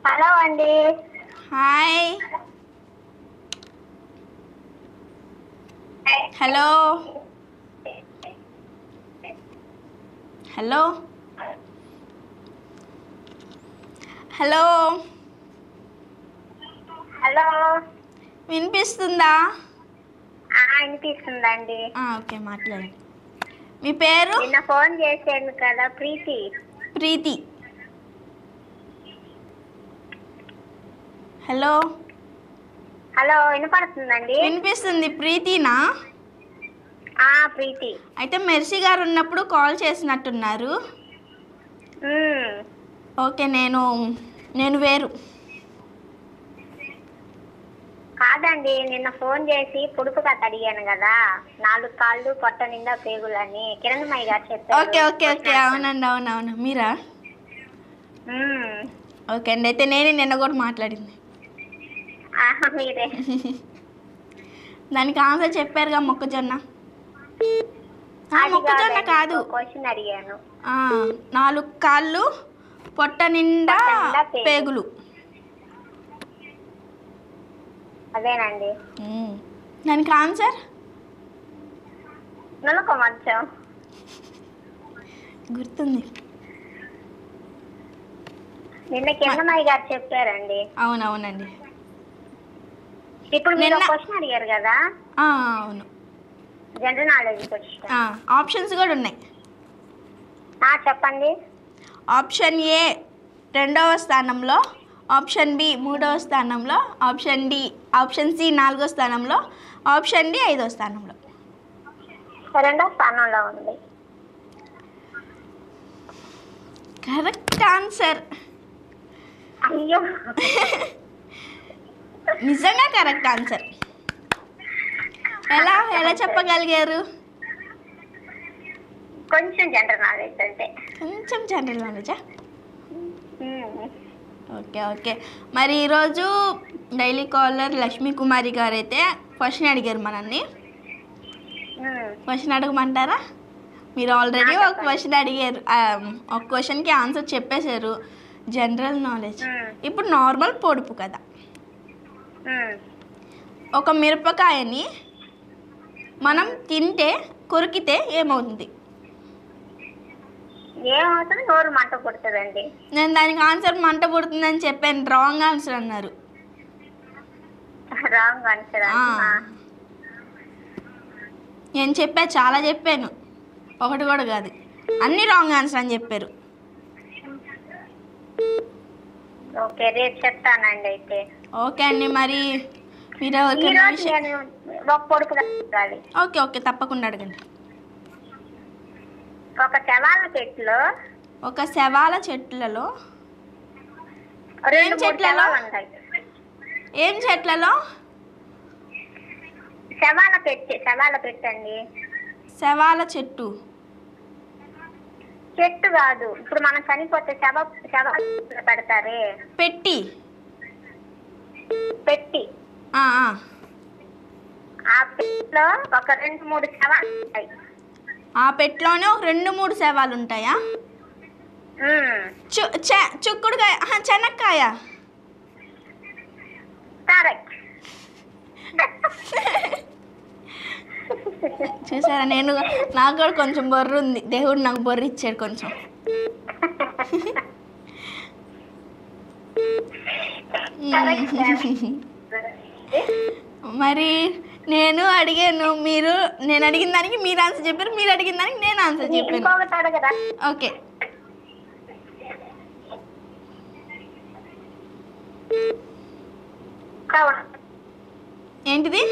Hello అండి. Hi. Hello hello hello hello వినిపిస్తుందా? వినిపిస్తుందండి. ఓకే, మాట్లాడండి. మీ పేరు? నిన్న ఫోన్ చేశాను కదా, ప్రీతి. ప్రీతి. హలో హలో, వినపడుతుందండి? వినిపిస్తుంది. ప్రీతినా? ప్రీతి. అయితే మెర్సీ గారు ఉన్నప్పుడు కాల్ చేసినట్టున్నారు. ఓకే, నేను వేరు. కాదండి, నిన్న ఫోన్ చేసి పొడుపు కథ అడిగాను కదా, 4 కాళ్ళు పొట్ట నిండా పేగులని కిరణ్మయ్య గారు చెప్పారు. ఓకే ఓకే ఓకే, అవునండి, అవునవును. మీరా? ఓకే అండి. అయితే నేనే నిన్న కూడా మాట్లాడింది. మీరే. దానికి ఆన్సర్ చెప్పారుగా, మొక్కజొన్న. మొక్కజొన్న కాదు, క్వశ్చన్ అడిగాను. 4 కాళ్ళు పొట్ట నిండా పేగులు. అదేనండి. దానికి ఆన్సర్ నులక మంచం. గుర్తుంది. నిన్న కిరణ్మయ్య గారు చెప్పారండి. అవునవునండి. ఇప్పుడు మీరు క్వశ్చన్ అడిగారు కదా. అవును, జనరల్ నాలెడ్జ్ క్వశ్చన్. ఆప్షన్స్ కూడా ఉన్నాయి. చెప్పండి. ఆప్షన్ ఏ 2వ స్థానంలో, ఆప్షన్ బి 3వ స్థానంలో, ఆప్షన్ సి 4వ స్థానంలో, ఆప్షన్ డి 5వ స్థానంలో. 2వ స్థానంలో ఉంది. Correct answer. అయ్యో, నిజంగా కరెక్ట్ ఆన్సర్. ఎలా చెప్పగలిగారు? కొంచెం జనరల్ నాలెడ్జ్ అంటే. కొంచెం జనరల్ నాలెడ్జా? Okay okay. మరి ఈరోజు డైలీ కాలర్ లక్ష్మీ కుమారి గారు అయితే క్వశ్చన్ అడిగారు మనల్ని. క్వశ్చన్ అడగమంటారా? మీరు ఆల్రెడీ ఒక క్వశ్చన్ అడిగారు, ఒక క్వశ్చన్కి ఆన్సర్ చెప్పేశారు, జనరల్ నాలెడ్జ్. ఇప్పుడు నార్మల్ పొడుపు కదా. ఒక మిరపకాయని మనం తింటే, కొరికితే ఏమవుతుంది? ఏమవుతుంది? నోరు మంట పుడుతుందండి. నేను దానికి ఆన్సర్ మంట పుడుతుందని చెప్పాను, రాంగ్ ఆన్సర్ అన్నారు. Wrong answer. నేను చాలా చెప్పాను, ఒకటి కూడా కాదు, అన్ని రాంగ్ ఆన్సర్ అని చెప్పారు. ఓకే, రేపు చెప్తానండి అయితే. ఓకే అండి. మరి మీరు ఓకే ఓకే, తప్పకుండా అడగండి. ఒక శవాల చెట్లలో ఏం చెట్లలో? శవాల పెట్టండి. శవాల చెట్టు కాదు, ఇప్పుడు మనం చనిపోతే శవాలు పెడతారే, పెట్టి. ఆ పెట్టిలో ఒక 2-3 శవాలు ఉంటాయి. ఆ పెట్టిలోనే ఒక 2-3 శవాలు ఉంటాయా? చుక్కుడుకాయ, చెనక్కాయ. చూసారా, నాకు కూడా కొంచెం బొర్ర ఉంది, దేవుడు నాకు బొర్ర ఇచ్చాడు కొంచెం. మరి నేను అడిగాను, నేను అడిగిన దానికి మీరు ఆన్సర్ చెప్పారు, మీరు అడిగిన దానికి నేను ఆన్సర్ చెప్పాను. ఓకే. ఏంటిది?